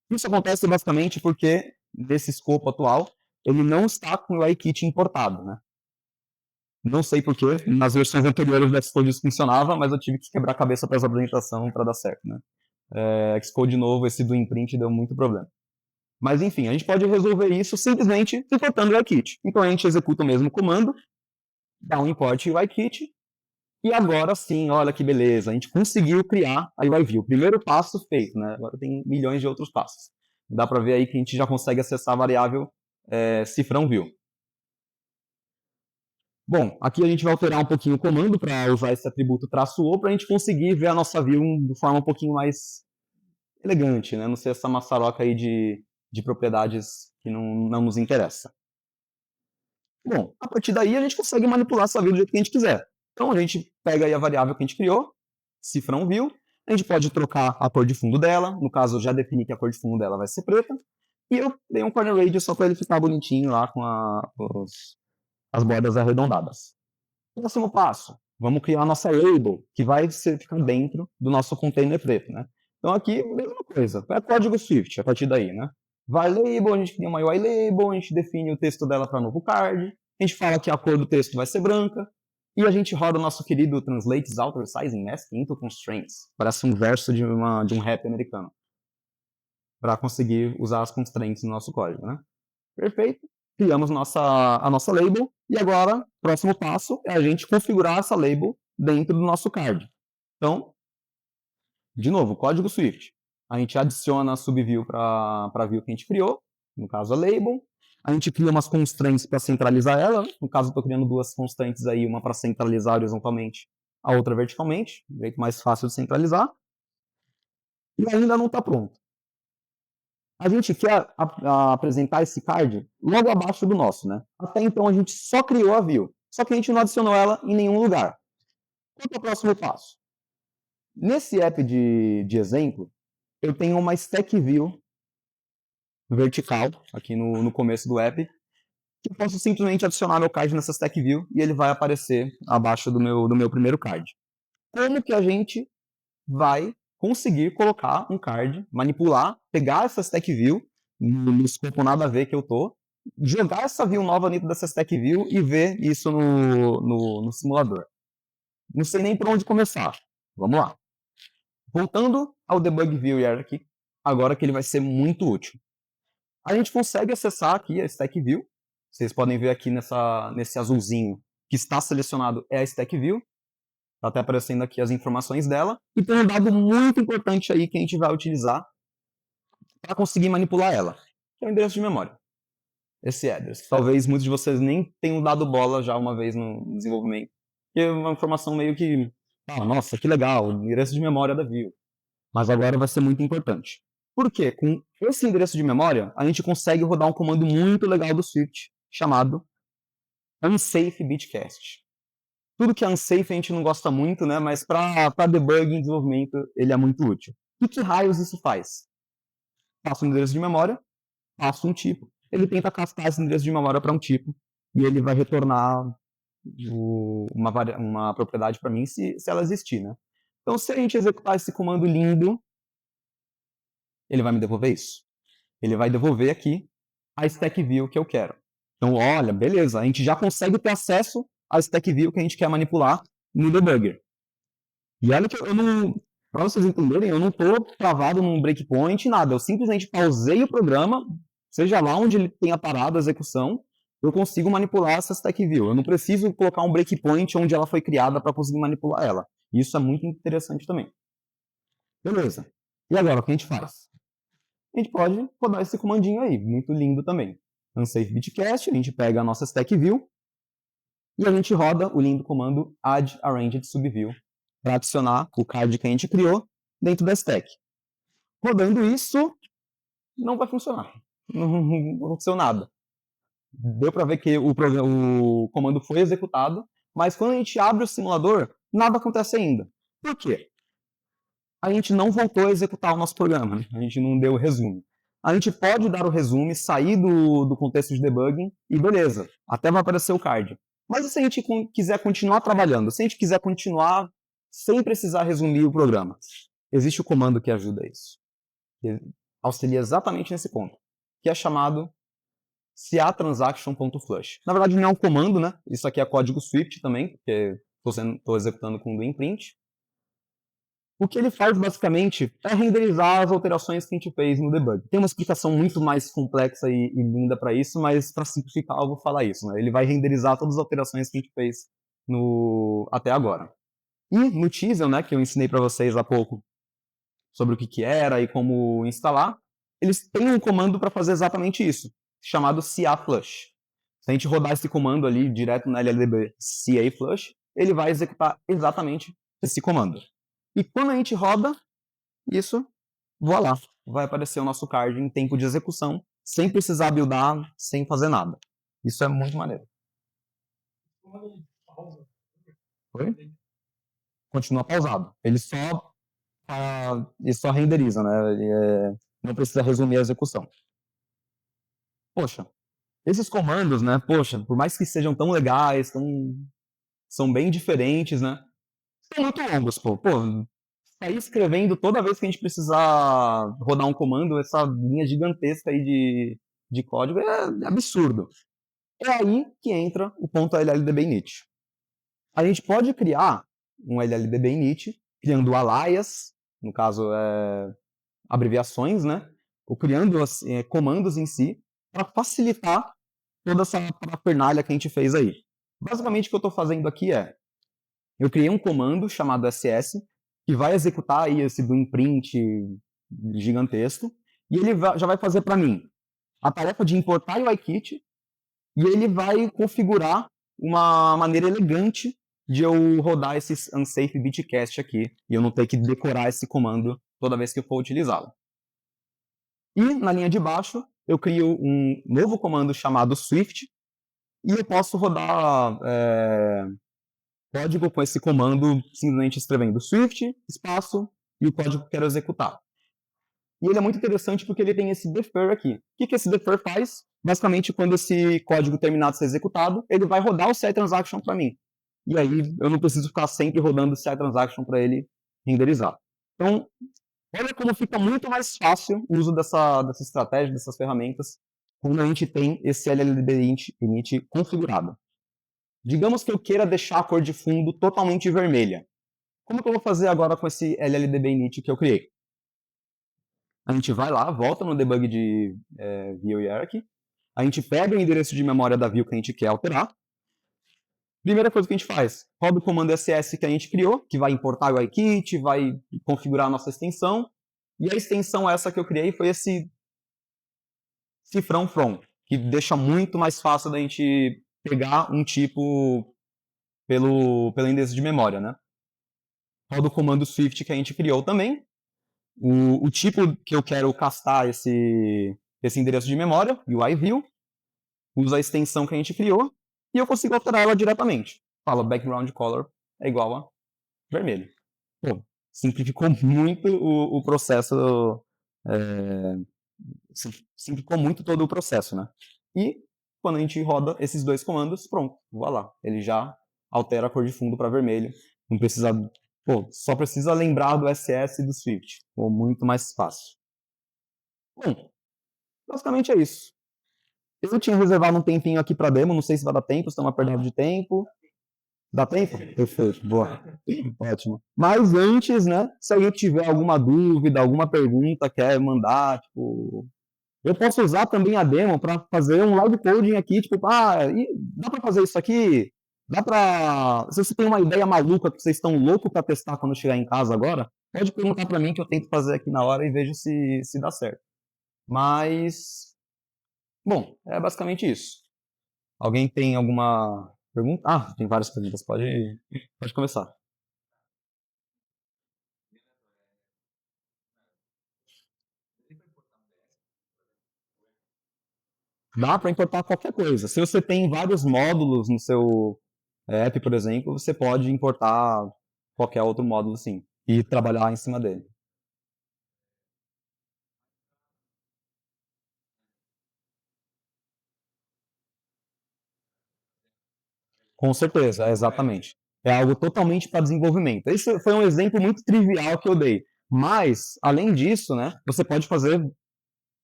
Isso acontece basicamente porque, nesse escopo atual, ele não está com o UIKit importado, né? Não sei porquê, nas versões anteriores do Xcode isso funcionava, mas eu tive que quebrar a cabeça para essa apresentação para dar certo, né? Xcode novo, esse do imprint deu muito problema. Mas enfim, a gente pode resolver isso simplesmente importando o UIKit. Então a gente executa o mesmo comando, dá um import UIKit, e agora sim, olha que beleza, a gente conseguiu criar a UIView. Primeiro passo feito, né? Agora tem milhões de outros passos. Dá para ver aí que a gente já consegue acessar a variável cifrão view. Bom, aqui a gente vai alterar um pouquinho o comando para usar esse atributo "-o para a gente conseguir ver a nossa view de forma um pouquinho mais elegante, né? Não ser essa maçaroca aí de propriedades que não nos interessa. Bom, a partir daí a gente consegue manipular essa view do jeito que a gente quiser. Então a gente pega aí a variável que a gente criou, cifrão view, a gente pode trocar a cor de fundo dela, no caso eu já defini que a cor de fundo dela vai ser preta, e eu dei um corner radius só para ele ficar bonitinho lá com as bordas arredondadas. Próximo passo, vamos criar a nossa label, que vai ficar dentro do nosso container preto, né? Então aqui, mesma coisa, é código Swift a partir daí, né? Vai label, a gente cria uma UI label, a gente define o texto dela para novo card, a gente fala que a cor do texto vai ser branca, e a gente roda o nosso querido translates outer sizing mask into constraints. Parece um verso de um rap americano. Para conseguir usar as constraints no nosso código, né? Perfeito. Criamos a nossa label e agora, próximo passo é a gente configurar essa label dentro do nosso card. Então, de novo, código Swift. A gente adiciona a subview para a view que a gente criou, no caso a label. A gente cria umas constraints para centralizar ela. No caso, eu estou criando duas constraints aí, uma para centralizar horizontalmente, a outra verticalmente, um jeito mais fácil de centralizar. E ainda não está pronto. A gente quer apresentar esse card logo abaixo do nosso, né? Até então a gente só criou a view, só que a gente não adicionou ela em nenhum lugar. Qual é o próximo passo? Nesse app de exemplo, eu tenho uma stack view vertical aqui no começo do app, que eu posso simplesmente adicionar meu card nessa stack view e ele vai aparecer abaixo do meu primeiro card. Como que a gente vai conseguir colocar um card, manipular, pegar essa stack view, no escopo nada a ver que eu tô, jogar essa view nova dentro dessa stack view e ver isso no simulador? Não sei nem por onde começar. Vamos lá. Voltando ao debug view aqui, agora que ele vai ser muito útil. A gente consegue acessar aqui a stack view. Vocês podem ver aqui nesse azulzinho que está selecionado é a stack view. Está até aparecendo aqui as informações dela. E tem um dado muito importante aí que a gente vai utilizar para conseguir manipular ela, que é o endereço de memória. Esse address. Talvez muitos de vocês nem tenham dado bola já uma vez no desenvolvimento. Que é uma informação meio que, nossa, que legal, o endereço de memória da view. Mas agora vai ser muito importante. Por quê? Com esse endereço de memória, a gente consegue rodar um comando muito legal do Swift, chamado unsafe bitcast. Tudo que é unsafe a gente não gosta muito, né? Mas para debug em desenvolvimento, ele é muito útil. E que raios isso faz? Passo um endereço de memória, passo um tipo. Ele tenta castar esse endereço de memória para um tipo, e ele vai retornar uma propriedade para mim se ela existir, né? Então, se a gente executar esse comando lindo, ele vai me devolver isso. ele vai devolver aqui a stack view que eu quero. Então, olha, beleza, a gente já consegue ter acesso à stack view que a gente quer manipular no debugger. E olha que eu não, para vocês entenderem, eu não estou travado num breakpoint, nada. Eu simplesmente pausei o programa, seja lá onde ele tenha parado a execução, eu consigo manipular essa stack view. Eu não preciso colocar um breakpoint onde ela foi criada para conseguir manipular ela. Isso é muito interessante também. Beleza. E agora, o que a gente faz? A gente pode rodar esse comandinho aí, muito lindo também. Unsafe bitcast, a gente pega a nossa stack view e a gente roda o lindo comando add arranged subview para adicionar o card que a gente criou dentro da stack. Rodando isso, não vai funcionar. Não aconteceu nada. Deu para ver que o comando foi executado, mas quando a gente abre o simulador, nada acontece ainda. Por quê? A gente não voltou a executar o nosso programa, né? A gente não deu o resumo. A gente pode dar o resumo, sair do contexto de debugging e beleza, até vai aparecer o card. Mas e se a gente quiser continuar trabalhando? Se a gente quiser continuar sem precisar resumir o programa? Existe o comando que ajuda isso. Que auxilia exatamente nesse ponto, que é chamado catransaction.flush. Na verdade, não é um comando, né? Isso aqui é código Swift também, porque estou executando com o do imprint. O que ele faz, basicamente, é renderizar as alterações que a gente fez no debug. Tem uma explicação muito mais complexa e linda para isso, mas para simplificar eu vou falar isso. Né? Ele vai renderizar todas as alterações que a gente fez até agora. E no teaser, né, que eu ensinei para vocês há pouco, sobre o que era e como instalar, eles têm um comando para fazer exatamente isso, chamado ca-flush. Se a gente rodar esse comando ali direto na LLDB ca-flush, ele vai executar exatamente esse comando. E quando a gente roda isso, voilá, vai aparecer o nosso card em tempo de execução, sem precisar buildar, sem fazer nada. Isso é muito maneiro. Oi? Continua pausado. Ele só renderiza, né? Não precisa resumir a execução. Poxa, esses comandos, né? Poxa, por mais que sejam tão legais, são bem diferentes, né? São muito longos, pô. Sair escrevendo toda vez que a gente precisar rodar um comando, essa linha gigantesca aí de código é absurdo. É aí que entra o ponto LLDB init. A gente pode criar um LLDB init, criando alias, no caso, abreviações, né? Ou criando comandos em si, para facilitar toda essa parafernália que a gente fez aí. Basicamente, o que eu estou fazendo aqui eu criei um comando chamado ss, que vai executar aí esse do imprint gigantesco, e ele já vai fazer para mim a tarefa de importar o UIKit, e ele vai configurar uma maneira elegante de eu rodar esse unsafe bitcast aqui, e eu não ter que decorar esse comando toda vez que eu for utilizá-lo. E na linha de baixo, eu crio um novo comando chamado Swift, e eu posso rodar código com esse comando simplesmente escrevendo Swift, espaço, e o código que eu quero executar. E ele é muito interessante porque ele tem esse defer aqui. O que esse defer faz? Basicamente, quando esse código terminar de ser executado, ele vai rodar o setTransaction para mim. E aí eu não preciso ficar sempre rodando o setTransaction para ele renderizar. Então, olha como fica muito mais fácil o uso dessa estratégia, dessas ferramentas, quando a gente tem esse LLDB init configurado. Digamos que eu queira deixar a cor de fundo totalmente vermelha. Como que eu vou fazer agora com esse LLDB init que eu criei? A gente vai lá, volta no debug de view hierarchy, a gente pega o endereço de memória da view que a gente quer alterar. Primeira coisa que a gente faz, roda o comando ss que a gente criou, que vai importar o UIKit, vai configurar a nossa extensão, e a extensão essa que eu criei foi esse cifrão from, que deixa muito mais fácil da gente pegar um tipo pelo endereço de memória, né? Roda o comando Swift que a gente criou também. O tipo que eu quero castar esse endereço de memória, UIView, usa a extensão que a gente criou, e eu consigo alterar ela diretamente. Fala background color é igual a vermelho. Pô, simplificou muito o processo, simplificou muito todo o processo, né? E quando a gente roda esses dois comandos, pronto, vá lá. Ele já altera a cor de fundo para vermelho. Não precisa, só precisa lembrar do SS e do Swift. Ficou muito mais fácil. Bom, basicamente é isso. Eu tinha reservado um tempinho aqui para demo, não sei se vai dar tempo, se estamos perdendo de tempo. Dá tempo? Perfeito, boa. Ótimo. Mas antes, né, se alguém tiver alguma dúvida, alguma pergunta, quer mandar, tipo, eu posso usar também a demo para fazer um live coding aqui, tipo, dá para fazer isso aqui? Dá para, se você tem uma ideia maluca que vocês estão loucos para testar quando chegar em casa agora, pode perguntar para mim que eu tento fazer aqui na hora e vejo se dá certo. Mas, bom, é basicamente isso. Alguém tem alguma pergunta? Ah, tem várias perguntas, pode começar. Dá para importar qualquer coisa. Se você tem vários módulos no seu app, por exemplo, você pode importar qualquer outro módulo, sim, e trabalhar em cima dele. Com certeza, exatamente. É algo totalmente para desenvolvimento. Esse foi um exemplo muito trivial que eu dei. Mas, além disso, né, você pode fazer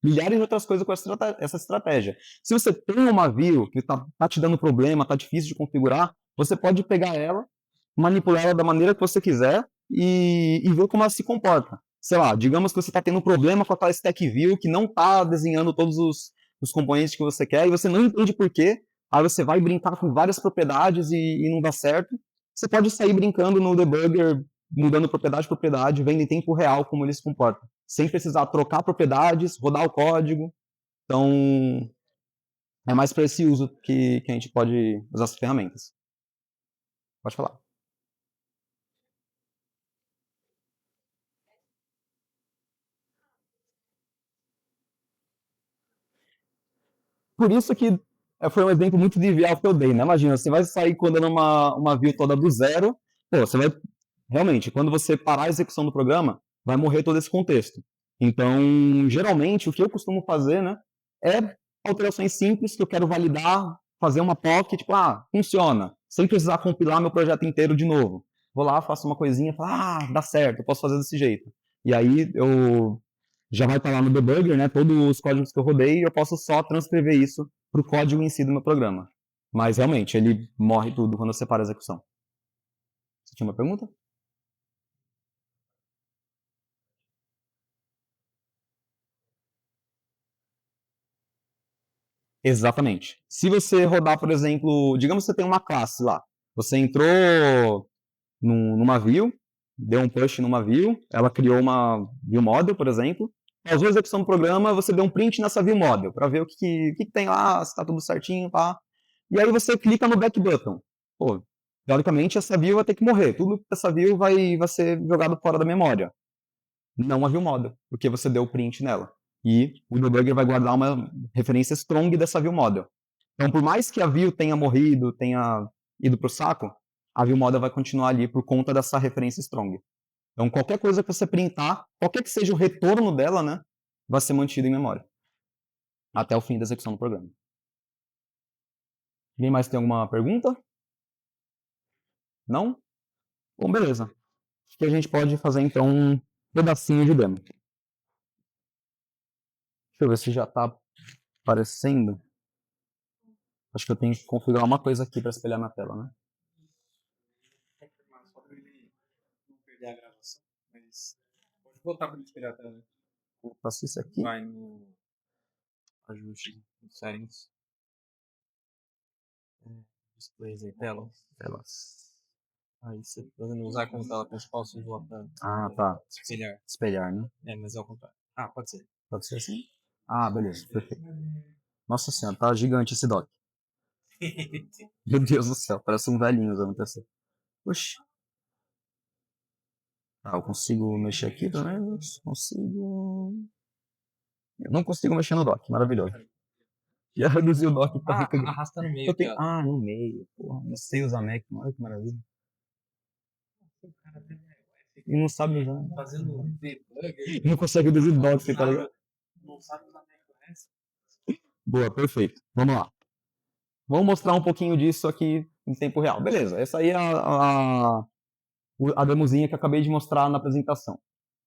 milhares de outras coisas com essa estratégia. Se você tem uma view que tá te dando problema, está difícil de configurar, você pode pegar ela, manipular ela da maneira que você quiser e ver como ela se comporta. Sei lá, digamos que você está tendo um problema com aquela stack view que não está desenhando todos os componentes que você quer e você não entende por quê. Aí você vai brincar com várias propriedades e não dá certo. Você pode sair brincando no debugger, mudando propriedade por propriedade, vendo em tempo real como ele se comporta, sem precisar trocar propriedades, rodar o código. Então, é mais para esse uso que a gente pode usar essas ferramentas. Pode falar. Por isso que foi um exemplo muito trivial que eu dei, né? Imagina, você vai sair codando uma view toda do zero, pô, você vai, realmente, quando você parar a execução do programa, vai morrer todo esse contexto. Então, geralmente, o que eu costumo fazer, né, é alterações simples que eu quero validar, fazer uma POC, tipo, funciona, sem precisar compilar meu projeto inteiro de novo. Vou lá, faço uma coisinha, falo, dá certo, eu posso fazer desse jeito. E aí eu já vai estar lá no debugger, né, todos os códigos que eu rodei, e eu posso só transcrever isso para o código em si do meu programa. Mas realmente, ele morre tudo quando você para a execução. Você tinha uma pergunta? Exatamente. Se você rodar, por exemplo, digamos que você tem uma classe lá, você entrou numa view, deu um push numa view, ela criou uma view model, por exemplo, pausou a execução do programa, você deu um print nessa view model para ver o que tem lá, se está tudo certinho, tá? E aí você clica no back button. Pô, teoricamente essa view vai ter que morrer, tudo essa view vai ser jogado fora da memória. Não a view model, porque você deu o print nela. E o debugger vai guardar uma referência strong dessa view model. Então, por mais que a view tenha morrido, tenha ido para o saco, a view model vai continuar ali por conta dessa referência strong. Então, qualquer coisa que você printar, qualquer que seja o retorno dela, né, vai ser mantido em memória. Até o fim da execução do programa. Alguém mais tem alguma pergunta? Não? Bom, beleza. Acho que a gente pode fazer, então, um pedacinho de demo. Deixa eu ver se já está aparecendo. Acho que eu tenho que configurar uma coisa aqui para espelhar na tela, né? Confirmar só para ele não perder a gravação. Mas pode voltar para ele espelhar a tela. Eu faço isso aqui. Vai no ajuste, no settings. Displays aí, Telas. Aí você podendo usar como tela principal, você volta Tá. espelhar. Espelhar, né? Mas é o contrário. Pode ser. Pode ser assim? Beleza. Perfeito. Nossa senhora, tá gigante esse dock. Meu Deus do céu, parece um velhinho usando o PC. Oxi. Eu consigo mexer aqui pelo menos? Consigo. Eu não consigo mexer no dock, maravilhoso. Já reduzi o dock pra ficar. Arrasta no meio. Eu tenho. No meio. Porra, não sei usar Mac, olha que maravilha. E não sabe usar. Fazendo debug. Não consegue reduzir o dock, tá ligado? Não sabe usar macOS. Boa, perfeito. Vamos lá. Vamos mostrar um pouquinho disso aqui em tempo real. Beleza, essa aí é a demozinha que eu acabei de mostrar na apresentação.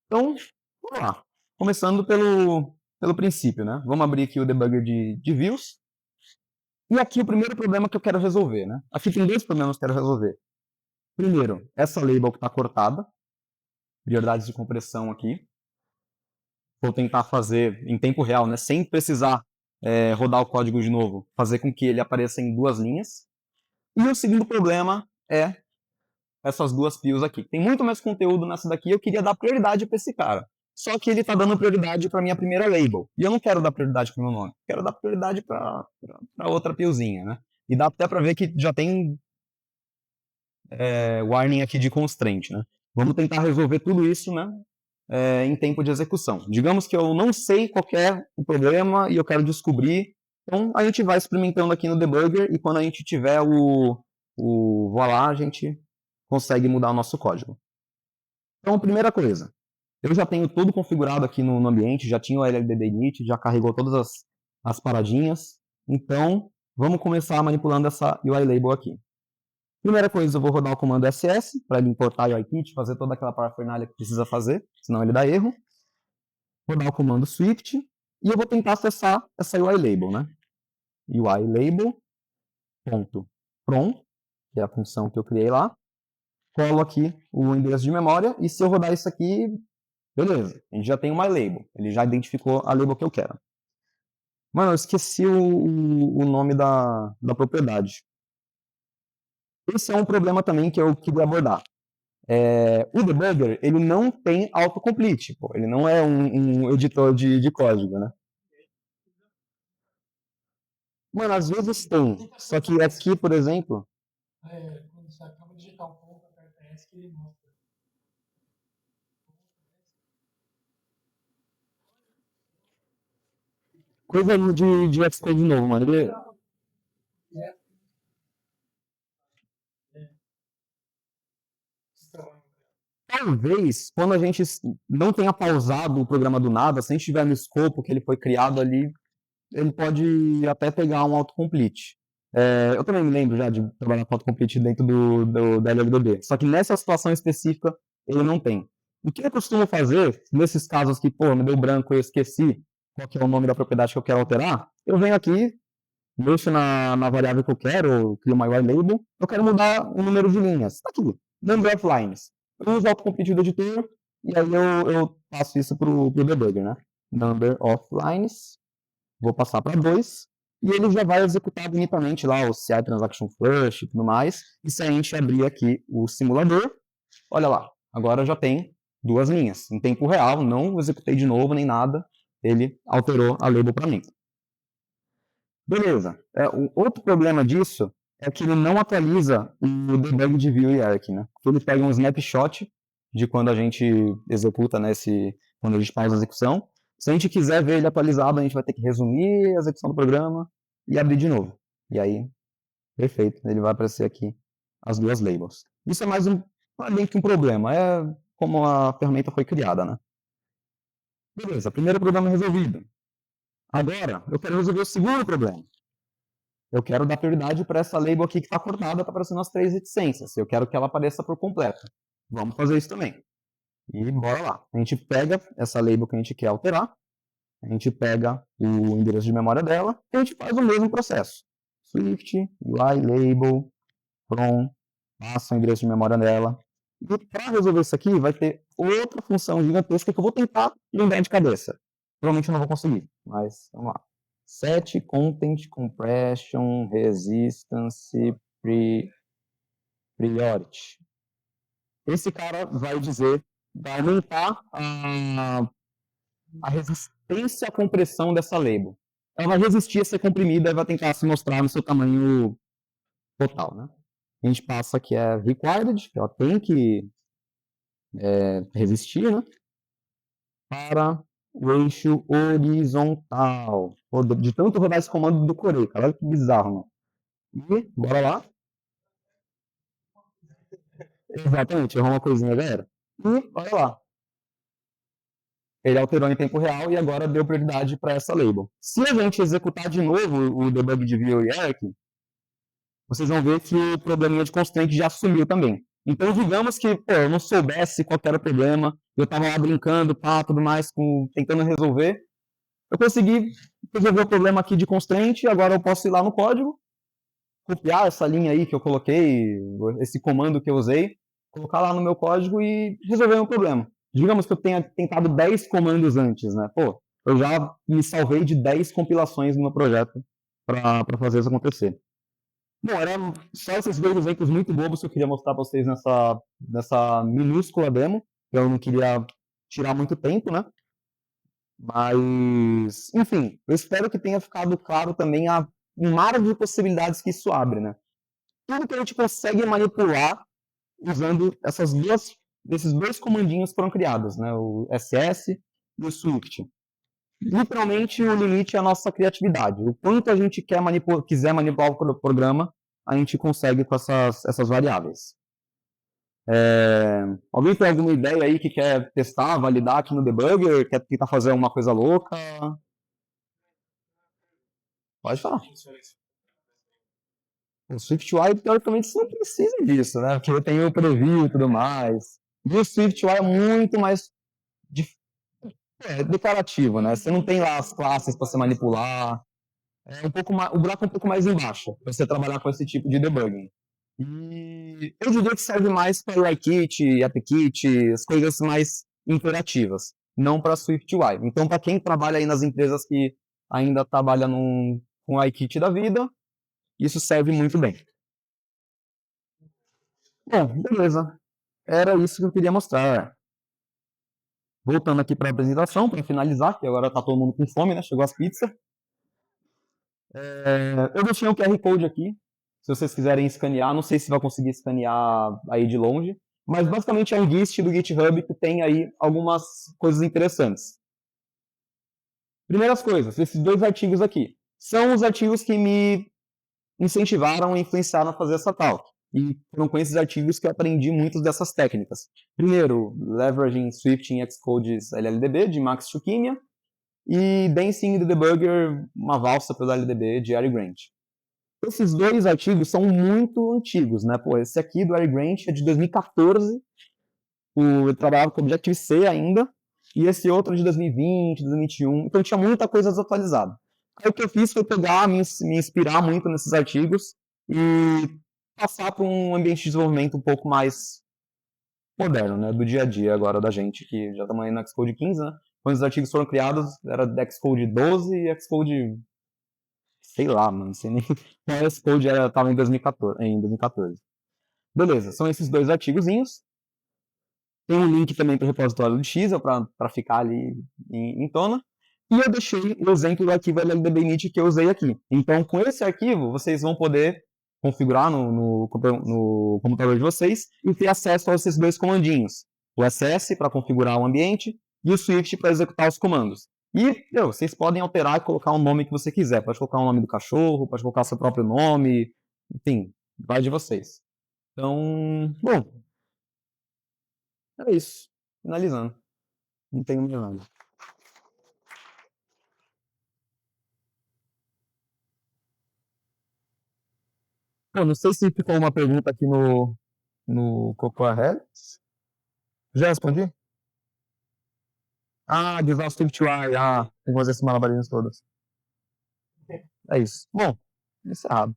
Então, vamos lá. Começando pelo pelo princípio, né? Vamos abrir aqui o debugger de views. E aqui o primeiro problema que eu quero resolver, né? Aqui tem dois problemas que eu quero resolver. Primeiro, essa label que está cortada, prioridades de compressão aqui. Vou tentar fazer em tempo real, né? Sem precisar rodar o código de novo, fazer com que ele apareça em duas linhas. E o segundo problema é essas duas pios aqui. Tem muito mais conteúdo nessa daqui, eu queria dar prioridade para esse cara. Só que ele está dando prioridade para minha primeira label. E eu não quero dar prioridade para o meu nome. Quero dar prioridade para outra piozinha, né? E dá até para ver que já tem warning aqui de constraint, né? Vamos tentar resolver tudo isso, né? Em tempo de execução. Digamos que eu não sei qual é o problema e eu quero descobrir. Então, a gente vai experimentando aqui no debugger e quando a gente tiver o voilá, a gente consegue mudar o nosso código. Então, primeira coisa, eu já tenho tudo configurado aqui no ambiente, já tinha o LLDB init, já carregou todas as paradinhas. Então, vamos começar manipulando essa UI label aqui. Primeira coisa, eu vou rodar o comando ss para ele importar o UIKit, fazer toda aquela parafernália que precisa fazer, senão ele dá erro. Rodar o comando swift e eu vou tentar acessar essa UI label, né? UI label.from, que é a função que eu criei lá. Colo aqui o endereço de memória e se eu rodar isso aqui, beleza, a gente já tem uma label, ele já identificou a label que eu quero. Mano, eu esqueci o nome da propriedade. Esse é um problema também que eu queria abordar. O debugger, ele não tem autocomplete, pô. Ele não é um editor de código, né? Mano, às vezes tem. Só que aqui, por exemplo... Quando você acaba de digitar um ponto, aperta S que ele mostra. Coisa de Xcode de novo, mano. Talvez, quando a gente não tenha pausado o programa do nada, se a gente estiver no escopo que ele foi criado ali, ele pode até pegar um autocomplete. Eu também me lembro já de trabalhar com autocomplete dentro da LLDB. Só que nessa situação específica, ele não tem. O que eu costumo fazer, nesses casos que, pô, me deu branco e eu esqueci qual que é o nome da propriedade que eu quero alterar, eu venho aqui, mexo na variável que eu quero, crio uma UI label, eu quero mudar o número de linhas. Tá aqui, number of lines. Eu uso o autocomplete do editor, e aí eu passo isso pro debugger, né? Number of lines, vou passar para 2, e ele já vai executar bonitamente lá o CI Transaction Flush e tudo mais. E se a gente abrir aqui o simulador, olha lá, agora já tem duas linhas. Em tempo real, não executei de novo nem nada, ele alterou a label para mim. Beleza. O outro problema disso é que ele não atualiza o debug de view e arc, né? Ele pega um snapshot de quando a gente executa, né, quando a gente faz a execução. Se a gente quiser ver ele atualizado, a gente vai ter que resumir a execução do programa e abrir de novo. E aí, perfeito, ele vai aparecer aqui as duas labels. Isso é mais além que um problema, é como a ferramenta foi criada, né? Beleza, primeiro problema resolvido. Agora, eu quero resolver o segundo problema. Eu quero dar prioridade para essa label aqui que está cortada, está aparecendo as 3 reticências. Eu quero que ela apareça por completo. Vamos fazer isso também. E bora lá. A gente pega essa label que a gente quer alterar, a gente pega o endereço de memória dela e a gente faz o mesmo processo. Swift, UI, label, from, passa o endereço de memória dela. E para resolver isso aqui, vai ter outra função gigantesca que eu vou tentar lembrar de cabeça. Provavelmente eu não vou conseguir, mas vamos lá. Set content compression resistance priority. Esse cara vai dizer, vai aumentar a resistência à compressão dessa label. Ela vai resistir a ser comprimida e vai tentar se mostrar no seu tamanho total, né? A gente passa que é required, que ela tem que resistir, né? Para o eixo horizontal. De tanto rodar esse comando do Corei, cara, olha que bizarro, mano. E, bora lá. Exatamente, errou uma coisinha, galera. E, olha lá. Ele alterou em tempo real e agora deu prioridade para essa label. Se a gente executar de novo o debug de view e arc, vocês vão ver que o probleminha de constraint já sumiu também. Então, digamos que eu não soubesse qual era o problema, eu estava lá brincando, tudo mais, tentando resolver. Eu consegui resolver o problema aqui de constraint, agora eu posso ir lá no código, copiar essa linha aí que eu coloquei, esse comando que eu usei, colocar lá no meu código e resolver o meu problema. Digamos que eu tenha tentado 10 comandos antes, né? Pô, eu já me salvei de 10 compilações no meu projeto para fazer isso acontecer. Bom, eram só esses dois exemplos muito bobos que eu queria mostrar para vocês nessa minúscula demo. Eu não queria tirar muito tempo, né? Mas, enfim, eu espero que tenha ficado claro também a mar de possibilidades que isso abre, né? Tudo que a gente consegue manipular usando esses dois comandinhos que foram criados, né? O SS e o Swift. Literalmente, o limite é a nossa criatividade. O quanto a gente quiser manipular o programa, a gente consegue com essas variáveis. Alguém tem alguma ideia aí que quer testar, validar aqui no debugger? Quer tentar fazer alguma coisa louca? Pode falar. O SwiftUI, teoricamente, você não precisa disso, né? Porque tem o preview e tudo mais. E o SwiftUI é muito mais declarativo, né? Você não tem lá as classes para você manipular. O buraco é um pouco mais embaixo para você trabalhar com esse tipo de debugging. E eu diria que serve mais para UIKit, AppKit, as coisas mais interativas, não para SwiftUI. Então, para quem trabalha aí nas empresas que ainda trabalha com o UIKit da vida, isso serve muito bem. Bom, beleza. Era isso que eu queria mostrar. Voltando aqui para a apresentação, para finalizar, que agora está todo mundo com fome, né? Chegou as pizzas. Eu deixei um QR Code aqui, se vocês quiserem escanear. Não sei se vai conseguir escanear aí de longe, mas basicamente é um gist do GitHub que tem aí algumas coisas interessantes. Primeiras coisas, esses dois artigos aqui são os artigos que me incentivaram e influenciaram a fazer essa talk. E foram com esses artigos que eu aprendi muitas dessas técnicas. Primeiro, Leveraging Swift in Xcode's LLDB, de Max Chukimia, e Dancing in the Debugger, uma valsa pelo LLDB, de Ari Grant. Esses dois artigos são muito antigos, né? Pô, esse aqui do Ari Grant é de 2014, eu trabalhava com Objective-C ainda, e esse outro é de 2020, 2021, então tinha muita coisa desatualizada. Aí o que eu fiz foi pegar, me inspirar muito nesses artigos e passar para um ambiente de desenvolvimento um pouco mais moderno, né, do dia a dia agora da gente, que já estamos aí no Xcode 15, né? Quando os artigos foram criados, era Xcode 12 e Xcode, sei lá, mano, não sei nem qual Xcode estava em 2014. Beleza, são esses dois artigozinhos. Tem um link também para o repositório do Xel para ficar ali em tona. E eu deixei o exemplo do arquivo LLDB init que eu usei aqui. Então, com esse arquivo, vocês vão poder configurar no computador de vocês e ter acesso a esses dois comandinhos. O SS para configurar o ambiente e o Swift para executar os comandos. E vocês podem alterar e colocar o nome que você quiser. Pode colocar o nome do cachorro, pode colocar seu próprio nome, enfim, vai de vocês. Então, bom, é isso. Finalizando. Não tenho mais nada. Pô, não sei se ficou uma pergunta aqui no Cocoa Heads. Já respondi? Ah, de usar o SwiftUI. Ah, tem que fazer esses malabarismos todos. É isso. Bom, encerrado.